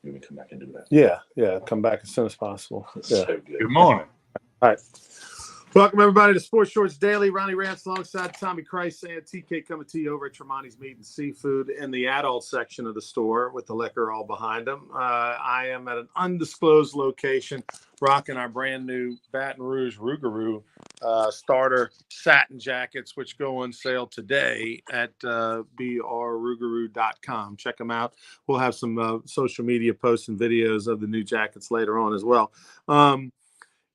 You can come back and do that. Yeah. Come back as soon as possible. Yeah. So good. Good morning. All right. Welcome, everybody, to Sports Shorts Daily. Ronnie Rance alongside Tommy Christ and TK coming to you over at Tremonti's Meat and Seafood in the adult section of the store with the liquor all behind them. I am at an undisclosed location rocking our brand new Baton Rouge Rougarou starter satin jackets, which go on sale today at brrougarou.com. Check them out. We'll have some social media posts and videos of the new jackets later on as well.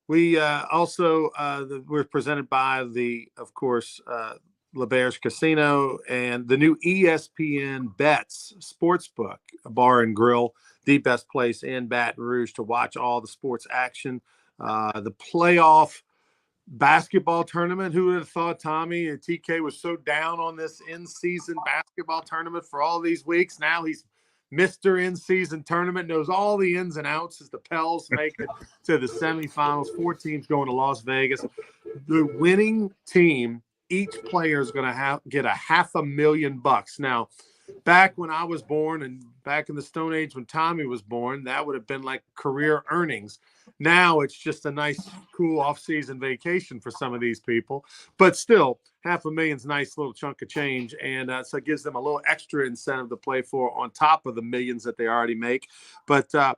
We also we're presented by of course, LeBear's Casino and the new ESPN Bets Sportsbook, a bar and grill, the best place in Baton Rouge to watch all the sports action. The playoff basketball tournament. Who would have thought Tommy and TK was so down on this in-season basketball tournament for all these weeks? Now he's Mr. In-season tournament, knows all the ins and outs as the Pels make it to the semifinals. 4 teams going to Las Vegas. The winning team, each player is going to get $500,000. Now, back when I was born and back in the Stone Age when Tommy was born, that would have been like career earnings. Now it's just a nice, cool off-season vacation for some of these people. But still, $500,000's a nice little chunk of change, and so it gives them a little extra incentive to play for on top of the millions that they already make. But the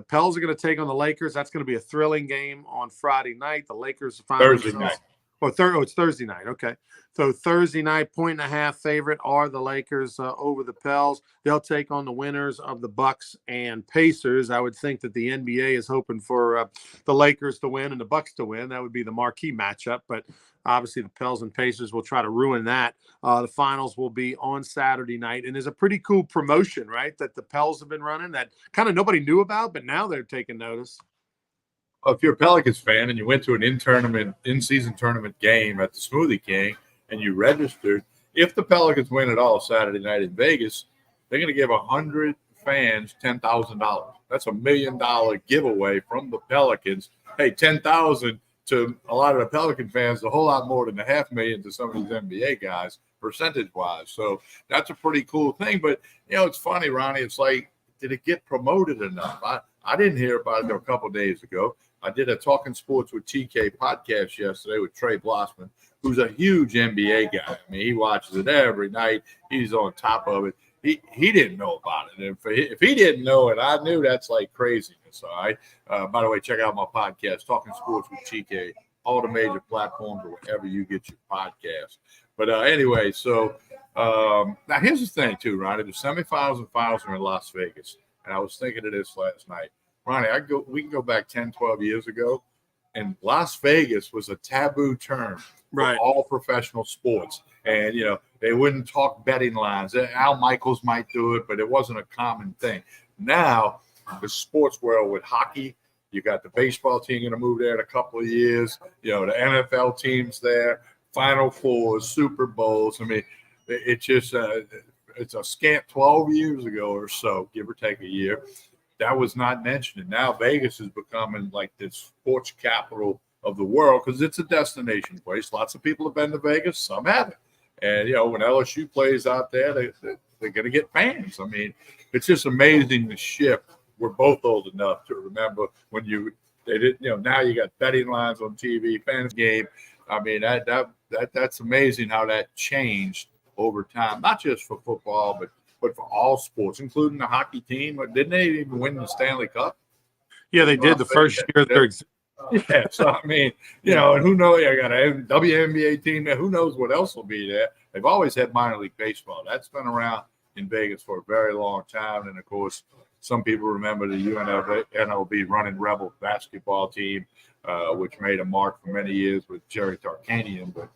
Pels are going to take on the Lakers. That's going to be a thrilling game on Friday night. The Lakers Thursday night. It's Thursday night. Okay. So Thursday night, 1.5 favorite are the Lakers over the Pels. They'll take on the winners of the Bucks and Pacers. I would think that the NBA is hoping for the Lakers to win and the Bucks to win. That would be the marquee matchup. But obviously the Pels and Pacers will try to ruin that. The finals will be on Saturday night. And there's a pretty cool promotion, right, that the Pels have been running that kind of nobody knew about, but now they're taking notice. If you're a Pelicans fan and you went to an in-season tournament game at the Smoothie King and you registered, if the Pelicans win it all Saturday night in Vegas, they're going to give 100 fans $10,000. That's $1 million giveaway from the Pelicans. Hey, $10,000 to a lot of the Pelican fans, a whole lot more than the $500,000 to some of these NBA guys, percentage-wise. So that's a pretty cool thing. But, it's funny, Ronnie. It's like, did it get promoted enough? I didn't hear about it a couple of days ago. I did a Talking Sports with TK podcast yesterday with Trey Blossman, who's a huge NBA guy. I mean, he watches it every night. He's on top of it. He didn't know about it. And if he didn't know it, I knew that's like craziness. All right. By the way, check out my podcast, Talking Sports with TK, all the major platforms or wherever you get your podcast. But anyway, so now here's the thing, too, Ronnie. The semifinals and finals are in Las Vegas. And I was thinking of this last night. Ronnie, we can go back 10, 12 years ago, and Las Vegas was a taboo term for all professional sports. And, they wouldn't talk betting lines. Al Michaels might do it, but it wasn't a common thing. Now, the sports world with hockey, you got the baseball team going to move there in a couple of years. The NFL team's there, Final Fours, Super Bowls. I mean, it's just it's a scant 12 years ago or so, give or take a year. That was not mentioned. And now Vegas is becoming like this sports capital of the world because it's a destination place. Lots of people have been to Vegas. Some haven't. And, when LSU plays out there, they're going to get fans. I mean, it's just amazing the shift. We're both old enough to remember when they didn't, now you got betting lines on TV, fans game. I mean, that's amazing how that changed over time, not just for football, but for all sports, including the hockey team. Didn't they even win the Stanley Cup? Yeah, they did the first year of their existence. Yeah, so I mean, and who knows? I got a WNBA team there. Who knows what else will be there? They've always had minor league baseball. That's been around in Vegas for a very long time. And of course, some people remember the UNLV Running Rebel basketball team, which made a mark for many years with Jerry Tarkanian. But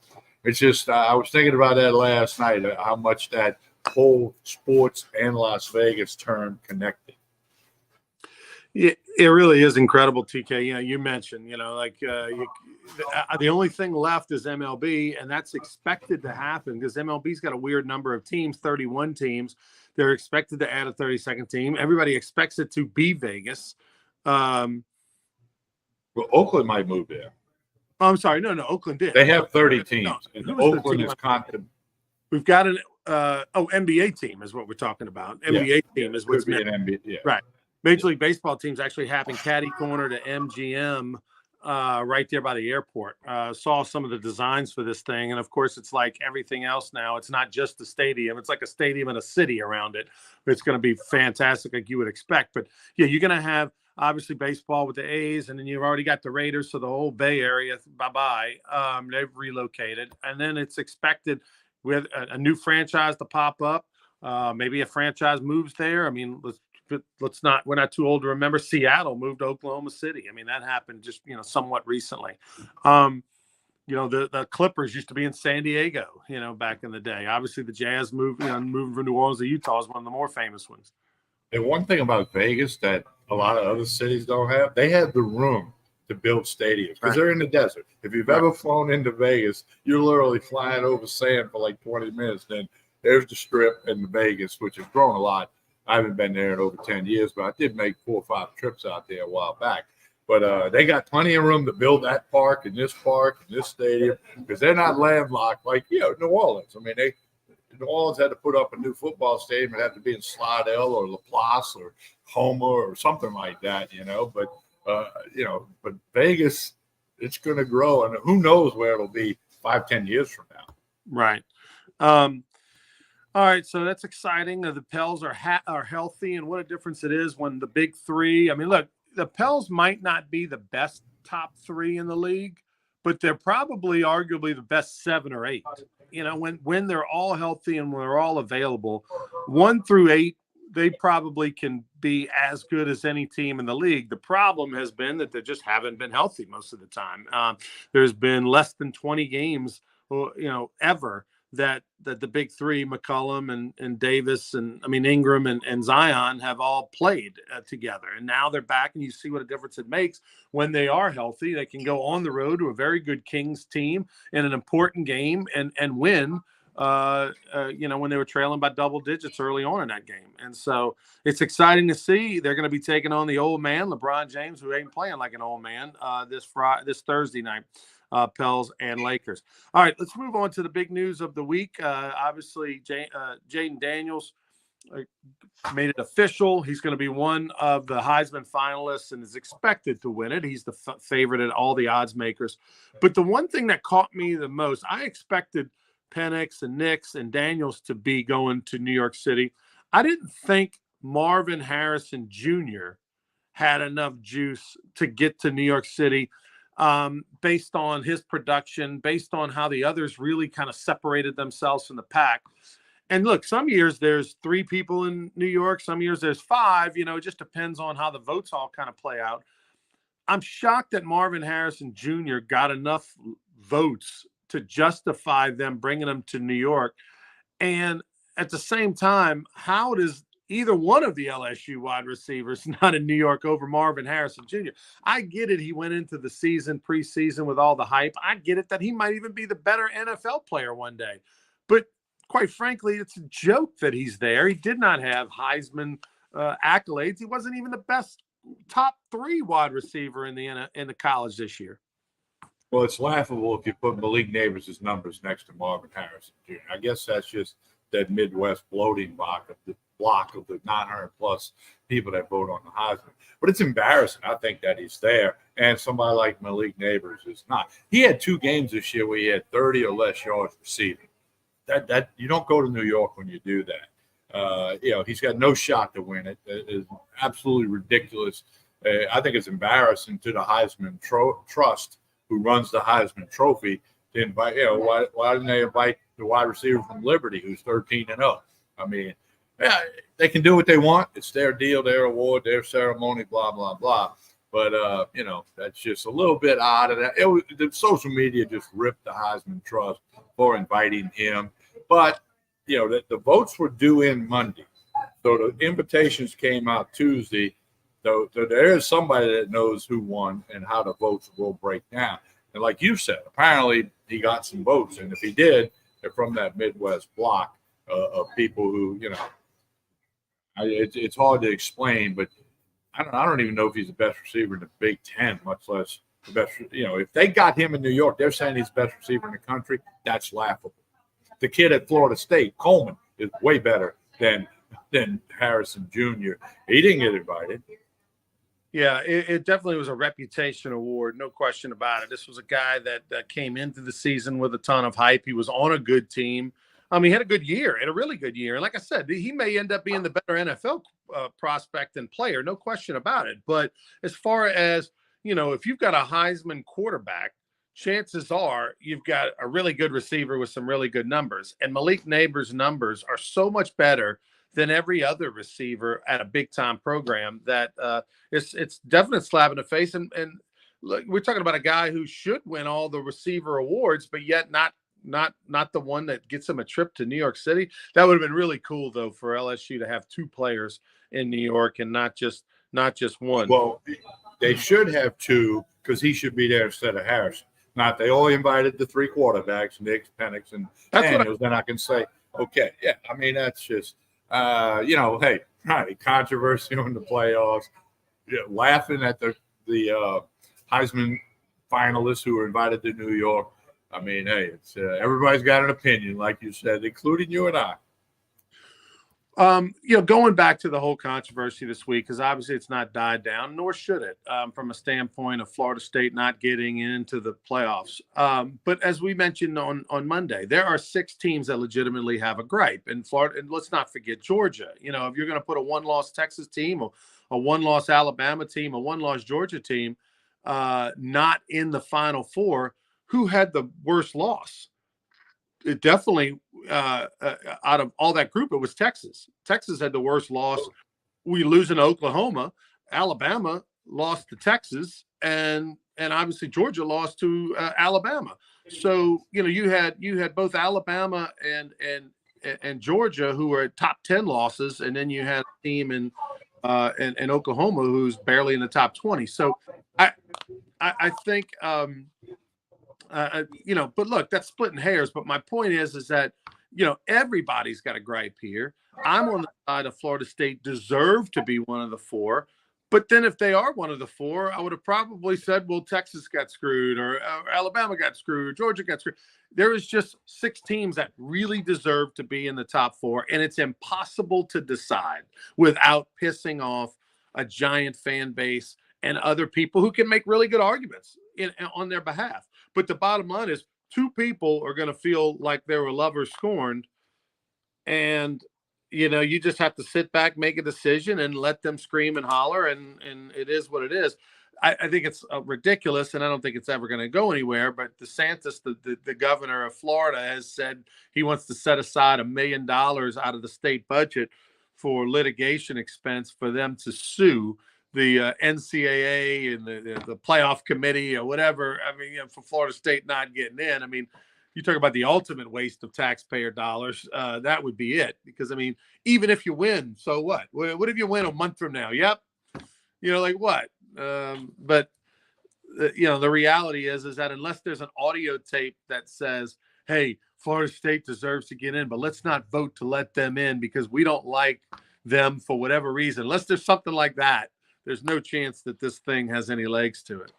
it's just, I was thinking about that last night, how much that whole sports and Las Vegas term connected. It really is incredible, TK. You mentioned, the only thing left is MLB, and that's expected to happen because MLB's got a weird number of teams, 31 teams. They're expected to add a 32nd team. Everybody expects it to be Vegas. Well, Oakland might move there. Oh, I'm sorry. No, Oakland did. They have 30 teams. No, Oakland is content. We've got an NBA team is what we're talking about. NBA team is what's an NBA. Yeah. Right. Major League Baseball team's actually having catty corner to MGM right there by the airport. Saw some of the designs for this thing. And of course, it's like everything else now. It's not just the stadium. It's like a stadium and a city around it. It's going to be fantastic like you would expect. But yeah, you're going to have obviously baseball with the A's, and then you've already got the Raiders. So the whole Bay Area, bye-bye. They've relocated. And then it's expected with a new franchise to pop up. Maybe a franchise moves there. I mean, we're not too old to remember Seattle moved to Oklahoma City. I mean, that happened just, somewhat recently. The Clippers used to be in San Diego, back in the day. Obviously the Jazz moved from New Orleans to Utah is one of the more famous ones. And one thing about Vegas that a lot of other cities don't have, they have the room to build stadiums because they're in the desert. If you've ever flown into Vegas, you're literally flying over sand for like 20 minutes. Then there's the Strip in Vegas, which has grown a lot. I haven't been there in over 10 years, but I did make 4 or 5 trips out there a while back. But they got plenty of room to build that park and this stadium because they're not landlocked like, New Orleans. I mean, New Orleans had to put up a new football stadium. It had to be in Slidell or Laplace or Homer or something like that, But Vegas, it's going to grow, and who knows where it'll be 5-10 years from now. Right. All right, so that's exciting. The Pels are healthy, and what a difference it is when the big three. I mean, look, the Pels might not be the best top 3 in the league, but they're probably arguably the best 7 or 8. When they're all healthy and when they're all available, 1 through 8, they probably can be as good as any team in the league. The problem has been that they just haven't been healthy most of the time. There's been less than 20 games, ever that the big 3, McCollum and Davis and Ingram and Zion have all played together. And now they're back, and you see what a difference it makes when they are healthy. They can go on the road to a very good Kings team in an important game and win, when they were trailing by double digits early on in that game. And so it's exciting to see. They're going to be taking on the old man, LeBron James, who ain't playing like an old man, this Thursday night. Pels and Lakers. All right, let's move on to the big news of the week. Obviously, Jaden Daniels made it official. He's going to be one of the Heisman finalists and is expected to win it. He's the favorite at all the odds makers. But the one thing that caught me the most, I expected Penix and Nix and Daniels to be going to New York City. I didn't think Marvin Harrison Jr. had enough juice to get to New York City. Based on his production, based on how the others really kind of separated themselves from the pack. And look, some years there's 3 people in New York. Some years there's 5. It just depends on how the votes all kind of play out. I'm shocked that Marvin Harrison Jr. got enough votes to justify them bringing him to New York. And at the same time, how does either one of the LSU wide receivers not in New York over Marvin Harrison Jr.? I get it. He went into the preseason with all the hype. I get it that he might even be the better NFL player one day. But quite frankly, it's a joke that he's there. He did not have Heisman accolades. He wasn't even the best top 3 wide receiver in the college this year. Well, it's laughable if you put Malik Neighbors' numbers next to Marvin Harrison Jr. I guess that's just that Midwest bloating block of the 900+ people that vote on the Heisman. But it's embarrassing, I think, that he's there, and somebody like Malik Neighbors is not. He had 2 games this year where he had 30 or less yards receiving. That you don't go to New York when you do that. He's got no shot to win it. It is absolutely ridiculous. I think it's embarrassing to the Heisman Trust, who runs the Heisman Trophy, to invite. Why didn't they invite the wide receiver from Liberty, who's 13-0? I mean, yeah, they can do what they want. It's their deal, their award, their ceremony, blah, blah, blah. But, that's just a little bit odd. And the social media just ripped the Heisman Trust for inviting him. But, the votes were due in Monday. So the invitations came out Tuesday. So there is somebody that knows who won and how the votes will break down. And like you said, apparently he got some votes. And if he did, they're from that Midwest block of people who, it's hard to explain, but I don't even know if he's the best receiver in the Big Ten, much less the best. If they got him in New York, they're saying he's the best receiver in the country. That's laughable. The kid at Florida State, Coleman, is way better than than Harrison Jr. He didn't get invited. Yeah, it definitely was a reputation award, no question about it. This was a guy that came into the season with a ton of hype. He was on a good team. He had a good year, had a really good year. And like I said, he may end up being the better NFL prospect and player, no question about it. But as far as, if you've got a Heisman quarterback, chances are you've got a really good receiver with some really good numbers. And Malik Neighbors' numbers are so much better than every other receiver at a big time program that it's definite slap in the face. And look, we're talking about a guy who should win all the receiver awards, but yet not the one that gets him a trip to New York City. That would have been really cool though for LSU to have two players in New York and not just one. Well, they should have two because he should be there instead of Harrison. Not they only invited the three quarterbacks, Nick, Penix, and Daniels. Then I can say, okay, yeah. I mean, that's just hey, right, controversy on the playoffs, laughing at the Heisman finalists who were invited to New York. I mean, hey, it's everybody's got an opinion, like you said, including you and I. Going back to the whole controversy this week, because obviously it's not died down, nor should it, from a standpoint of Florida State not getting into the playoffs. But as we mentioned on Monday, there are 6 teams that legitimately have a gripe in Florida. And let's not forget Georgia. If you're going to put a one-loss Texas team or a one-loss Alabama team, a one-loss Georgia team, not in the Final Four, who had the worst loss? It definitely out of all that group, it was Texas. Texas had the worst loss. We lose in Oklahoma. Alabama lost to Texas, and obviously Georgia lost to Alabama. So you had both Alabama and Georgia who were top 10 losses, and then you had a team in Oklahoma who's barely in the top 20. So I think. But look, that's splitting hairs. But my point is that, everybody's got a gripe here. I'm on the side of Florida State deserve to be one of the 4. But then if they are one of the 4, I would have probably said, well, Texas got screwed or Alabama got screwed, Georgia got screwed. There is just 6 teams that really deserve to be in the top 4. And it's impossible to decide without pissing off a giant fan base and other people who can make really good arguments on their behalf. But the bottom line is 2 people are going to feel like they were lovers scorned. And, you just have to sit back, make a decision, and let them scream and holler. And it is what it is. I think it's ridiculous, and I don't think it's ever going to go anywhere. But DeSantis, the governor of Florida, has said he wants to set aside $1 million out of the state budget for litigation expense for them to sue the NCAA and the playoff committee or whatever. I mean, for Florida State not getting in. I mean, you talk about the ultimate waste of taxpayer dollars. That would be it. Because, I mean, even if you win, so what? What if you win a month from now? Yep. Like what? But the reality is that unless there's an audio tape that says, hey, Florida State deserves to get in, but let's not vote to let them in because we don't like them for whatever reason. Unless there's something like that, there's no chance that this thing has any legs to it.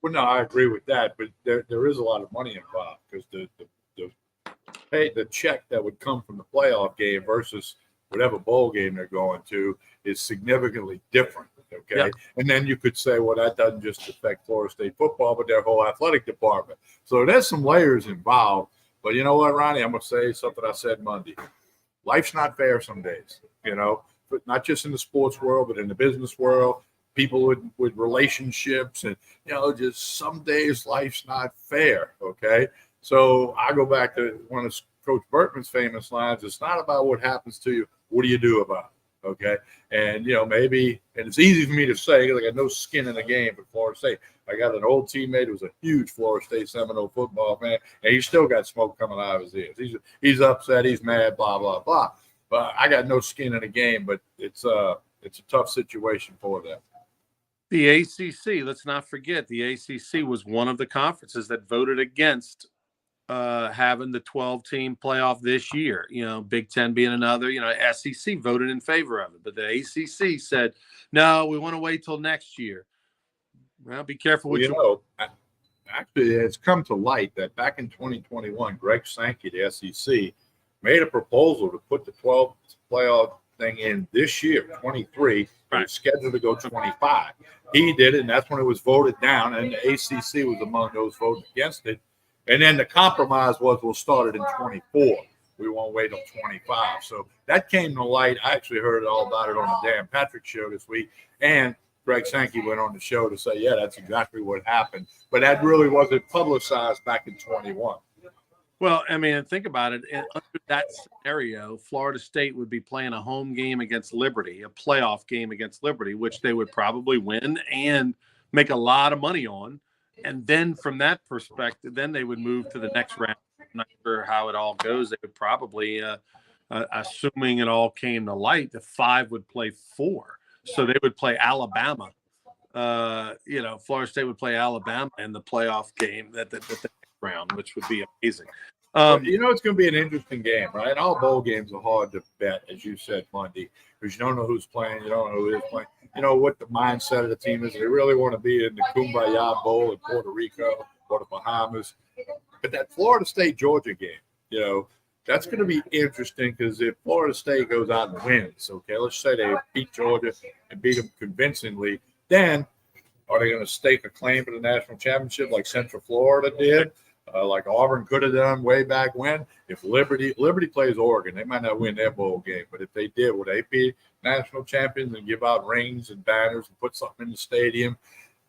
Well, no, I agree with that, but there is a lot of money involved because the check that would come from the playoff game versus whatever bowl game they're going to is significantly different. Okay. Yep. And then you could say, well, that doesn't just affect Florida State football, but their whole athletic department. So there's some layers involved. But you know what, Ronnie? I'm going to say something I said Monday. Life's not fair some days, but not just in the sports world, but in the business world, people with relationships and, just some days life's not fair. Okay. So I go back to one of Coach Bertman's famous lines. It's not about what happens to you. What do you do about it? Okay. And, maybe, and it's easy for me to say because I got no skin in the game for Florida State. I got an old teammate who was a huge Florida State Seminole football fan, and he's still got smoke coming out of his ears. He's upset. He's mad, blah, blah, blah. But I got no skin in the game, but it's a tough situation for them. The ACC, let's not forget, the ACC was one of the conferences that voted against having the 12-team playoff this year. Big Ten being another. SEC voted in favor of it, but the ACC said, no, we want to wait till next year. Well, be careful what Actually, it's come to light that back in 2021, Greg Sankey, the SEC, made a proposal to put the 12 playoff thing in this year, 23. But Right. it's scheduled to go 25. He did it, and that's when it was voted down, and the ACC was among those voting against it. And then the compromise was we'll start it in 24. We won't wait till 25. So that came to light. I actually heard all about it on the Dan Patrick show this week. And Greg Sankey went on the show to say, yeah, that's exactly what happened. But that really wasn't publicized back in 21. Well, I mean, think about it. Under that scenario, Florida State would be playing a home game against Liberty, a playoff game against Liberty, which they would probably win and make a lot of money on. And then from that perspective, then they would move to the next round. I'm not sure how it all goes. They would probably, assuming it all came to light, the 5 would play 4. So they would play Alabama. Florida State would play Alabama in the playoff game that the next round, which would be amazing. It's going to be an interesting game, right? And all bowl games are hard to bet, as you said, Monday, because you don't know who's playing, you don't know who is playing. You know what the mindset of the team is. They really want to be in the Kumbaya Bowl in Puerto Rico or the Bahamas. But that Florida State-Georgia game, that's going to be interesting because if Florida State goes out and wins, okay, let's say they beat Georgia and beat them convincingly, then are they going to stake a claim to the national championship like Central Florida did? Like Auburn could have done way back when. If Liberty plays Oregon, they might not win their bowl game, but if they did, would they be national champions and give out rings and banners and put something in the stadium?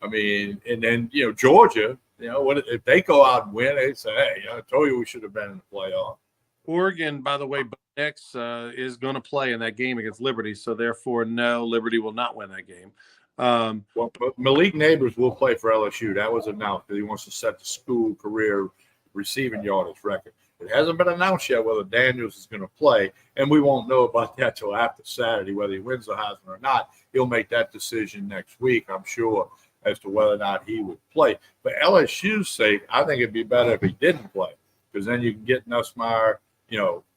I mean, and then Georgia, what if they go out and win? They say, hey, I told you we should have been in the playoff. Oregon, by the way, Nix is going to play in that game against Liberty, so therefore, no, Liberty will not win that game. Well, Malik Neighbors will play for LSU. That was announced that he wants to set the school career receiving yardage record. It hasn't been announced yet whether Daniels is going to play, and we won't know about that till after Saturday, whether he wins the Heisman or not. He'll make that decision next week, I'm sure, as to whether or not he would play. For LSU's sake, I think it'd be better if he didn't play, because then you can get Nussmeier,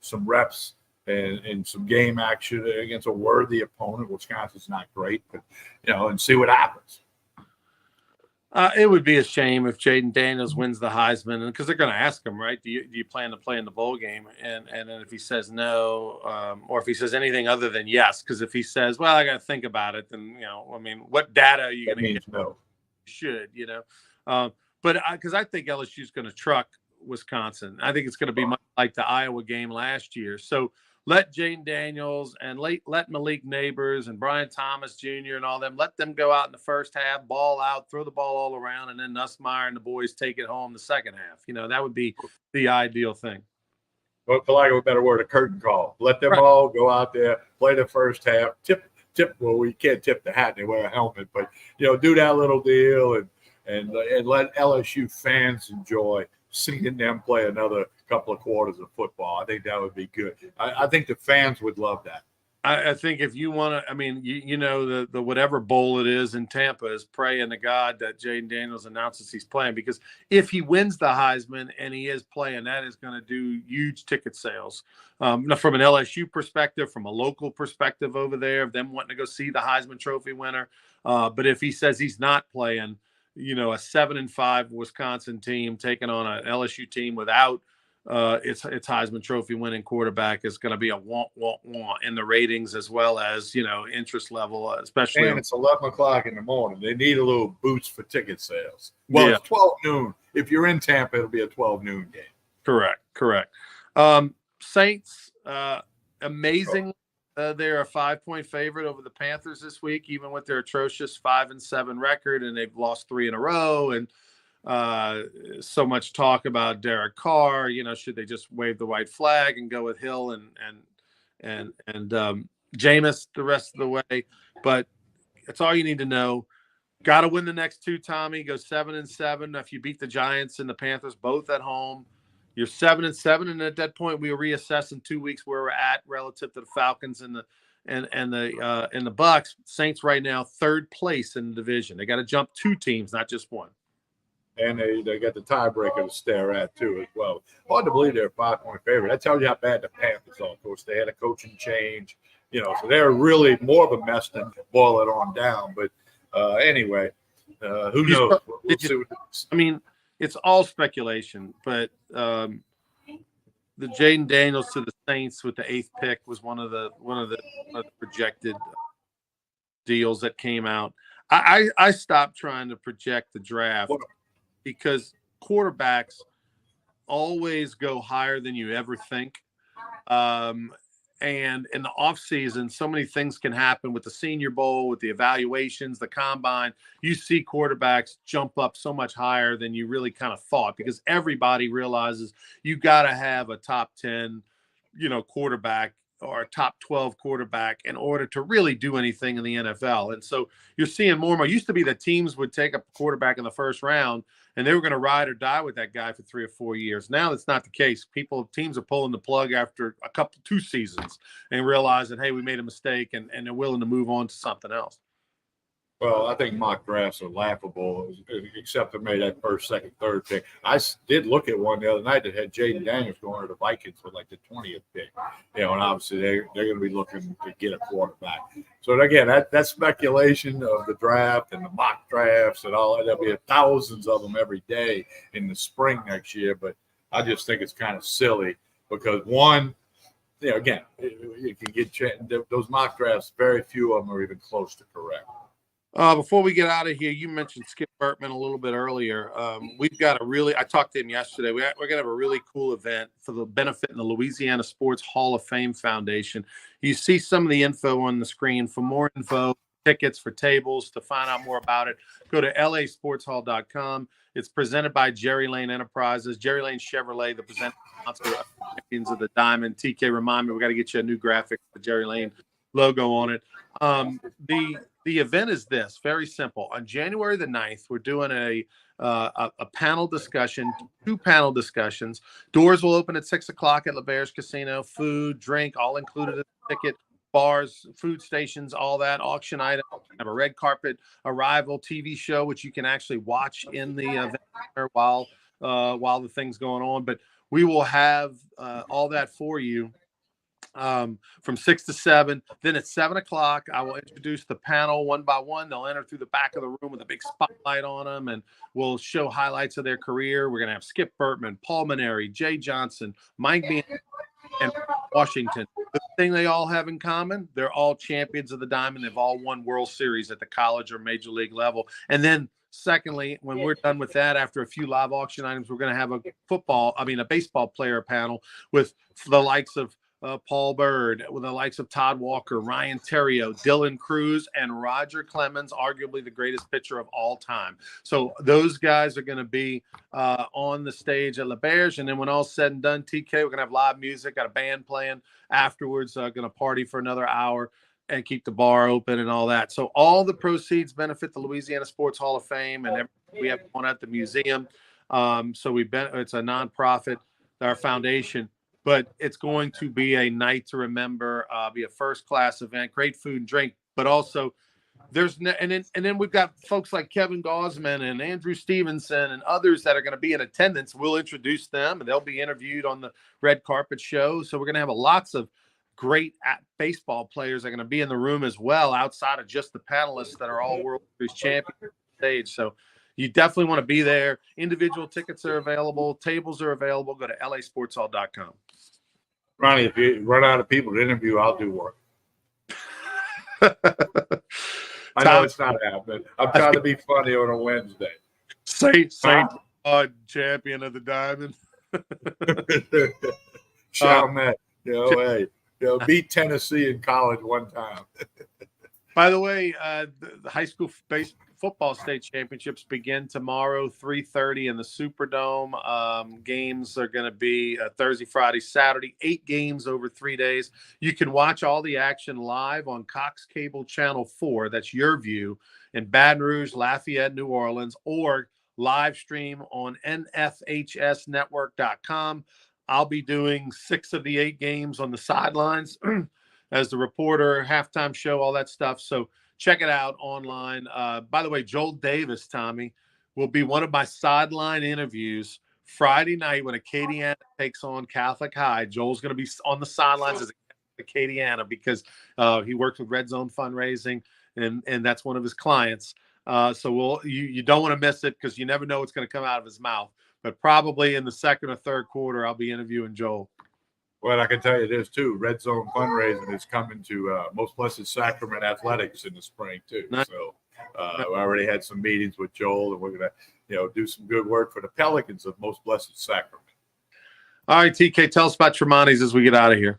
some reps and some game action against a worthy opponent. Wisconsin's not great, but and see what happens. It would be a shame if Jaden Daniels wins the Heisman, because they're going to ask him, right? Do you plan to play in the bowl game? And then if he says no, or if he says anything other than yes, because if he says, well, I got to think about it, then what data are you going to get? No. Should but because I think LSU is going to truck Wisconsin. I think it's going to be much like the Iowa game last year. So let Jaden Daniels and let Malik Neighbors and Brian Thomas Jr. and all them, let them go out in the first half, ball out, throw the ball all around, and then Nussmeier and the boys take it home the second half. That would be the ideal thing. But for lack of a better word, a curtain call. Let them all go out there, play the first half, tip. Well, we can't tip the hat; they wear a helmet, but do that little deal and let LSU fans enjoy seeing them play another couple of quarters of football. I think that would be good. I think the fans would love that. I think if you want to, the whatever bowl it is in Tampa is praying to God that Jaden Daniels announces he's playing, because if he wins the Heisman and he is playing, that is going to do huge ticket sales. From an LSU perspective, from a local perspective over there, of them wanting to go see the Heisman Trophy winner. But if he says he's not playing, a 7-5 Wisconsin team taking on an LSU team without its Heisman Trophy winning quarterback is going to be a wah in the ratings, as well as interest level, especially. And it's 11 o'clock in the morning. They need a little boost for ticket sales. Well, It's 12 noon. If you're in Tampa, it'll be a 12 noon game. Correct. Saints, amazing. They're a 5-point favorite over the Panthers this week, even with their atrocious 5-7 record, and they've lost 3 in a row. And so much talk about Derek Carr. Should they just wave the white flag and go with Hill and Jameis the rest of the way? But that's all you need to know. Got to win the next 2, Tommy. Go 7-7. If you beat the Giants and the Panthers both at home, you're 7-7, and at that point we'll reassess in 2 weeks where we're at relative to the Falcons and the Bucks. Saints right now 3rd place in the division. They got to jump 2 teams, not just 1. And they got the tiebreaker to stare at too as well. Hard to believe they're a 5-point favorite. That tells you how bad the Panthers are. Of course, they had a coaching change, so they're really more of a mess than boil it on down. But anyway, who knows? We'll see. It's all speculation, but the Jaden Daniels to the Saints with the 8th pick was one of the projected deals that came out. I stopped trying to project the draft because quarterbacks always go higher than you ever think. And in the off season, so many things can happen with the Senior Bowl, with the evaluations, the combine. You see quarterbacks jump up so much higher than you really kind of thought, because everybody realizes you got to have a top 10, quarterback or a top 12 quarterback in order to really do anything in the NFL. And so you're seeing more and more. It used to be that teams would take a quarterback in the first round and they were going to ride or die with that guy for 3 or 4 years. Now that's not the case. Teams are pulling the plug after 2 seasons and realizing, hey, we made a mistake, and they're willing to move on to something else. Well, I think mock drafts are laughable, except they made that first, second, third pick. I did look at one the other night that had Jaden Daniels going to the Vikings for like the 20th pick. And obviously they're going to be looking to get a quarterback. So again, that speculation of the draft and the mock drafts and all that, there'll be thousands of them every day in the spring next year. But I just think it's kind of silly because one, again, you can get those mock drafts. Very few of them are even close to correct. Before we get out of here, you mentioned Skip Bertman a little bit earlier. We've got I talked to him yesterday. We're going to have a really cool event for the benefit in the Louisiana Sports Hall of Fame Foundation. You see some of the info on the screen. For more info, tickets for tables, to find out more about it, go to lasportshall.com. It's presented by Jerry Lane Enterprises, Jerry Lane Chevrolet, the presenting sponsor of Champions of the Diamond. TK, remind me, we got to get you a new graphic with the Jerry Lane logo on it. The event is this, very simple. On January the 9th, we're doing a panel discussion, 2 panel discussions. Doors will open at 6:00 at LeBear's Casino. Food, drink, all included in the ticket. Bars, food stations, all that. Auction items. Have a red carpet arrival TV show, which you can actually watch in the event while the thing's going on. But we will have all that for you. From 6 to 7. Then at 7:00, I will introduce the panel one by one. They'll enter through the back of the room with a big spotlight on them, and we'll show highlights of their career. We're going to have Skip Bertman, Paul Maneri, Jay Johnson, Mike Bean, and Washington. The thing they all have in common, they're all champions of the Diamond. They've all won World Series at the college or major league level. And then secondly, when we're done with that, after a few live auction items, we're going to have a baseball player panel with the likes of Paul Bird, with the likes of Todd Walker, Ryan Theriot, Dylan Cruz, and Roger Clemens, arguably the greatest pitcher of all time. So those guys are going to be on the stage at LeBear's. And then when all's said and done, TK, we're going to have live music, got a band playing afterwards, going to party for another hour and keep the bar open and all that. So all the proceeds benefit the Louisiana Sports Hall of Fame, and we have one at the museum. So it's a nonprofit, our foundation. But it's going to be a night to remember, be a first-class event, great food and drink, but also and then we've got folks like Kevin Gosman and Andrew Stevenson and others that are going to be in attendance. We'll introduce them, and they'll be interviewed on the red carpet show. So we're going to have lots of great baseball players that are going to be in the room as well, outside of just the panelists that are all World Series champions on stage. So you definitely want to be there. Individual tickets are available. Tables are available. Go to lasportshall.com. Ronnie, if you run out of people to interview, I'll do work. I know it's not happening. I'm trying to be funny on a Wednesday. Saint champion of the Diamond. Chalmette, beat Tennessee in college one time. By the way, the high school football state championships begin tomorrow, 3:30 in the Superdome. Games are going to be Thursday, Friday, Saturday, 8 games over 3 days. You can watch all the action live on Cox Cable Channel 4. That's your view in Baton Rouge, Lafayette, New Orleans, or live stream on nfhsnetwork.com. I'll be doing 6 of the 8 games on the sidelines as the reporter, halftime show, all that stuff. So check it out online. By the way, Joel Davis, Tommy, will be one of my sideline interviews Friday night when Acadiana takes on Catholic High. Joel's going to be on the sidelines as Acadiana because he works with Red Zone Fundraising, and that's one of his clients. So you don't want to miss it because you never know what's going to come out of his mouth. But probably in the second or third quarter, I'll be interviewing Joel. Well, I can tell you this too. Red Zone fundraising is coming to Most Blessed Sacrament Athletics in the spring too. Nice. So we already had some meetings with Joel, and we're gonna, do some good work for the Pelicans of Most Blessed Sacrament. All right, TK, tell us about Tremonti's as we get out of here.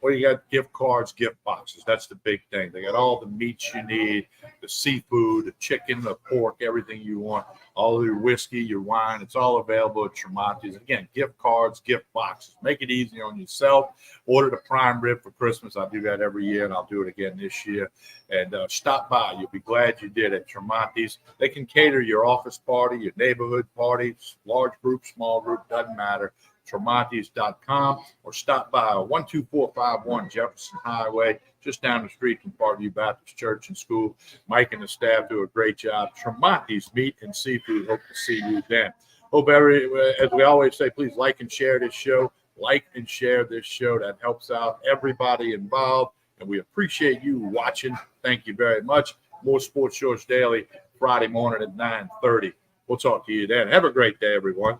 Well, you got gift cards, gift boxes. That's the big thing. They got all the meats you need, the seafood, the chicken, the pork, everything you want, all your whiskey, your wine. It's all available at Tremonti's. Again, gift cards, gift boxes. Make it easy on yourself. Order the prime rib for Christmas. I do that every year, and I'll do it again this year. And stop by. You'll be glad you did at Tremonti's. They can cater your office party, your neighborhood party, large group, small group, doesn't matter. Tremonti's.com, or stop by 12451 Jefferson Highway, just down the street from Parkview Baptist Church and School. Mike and the staff do a great job. Tremonti's Meat and Seafood. Hope to see you then. Hope as we always say, please like and share this show. Like and share this show. That helps out everybody involved, and we appreciate you watching. Thank you very much. More Sports Shorts Daily, Friday morning at 9:30. We'll talk to you then. Have a great day, everyone.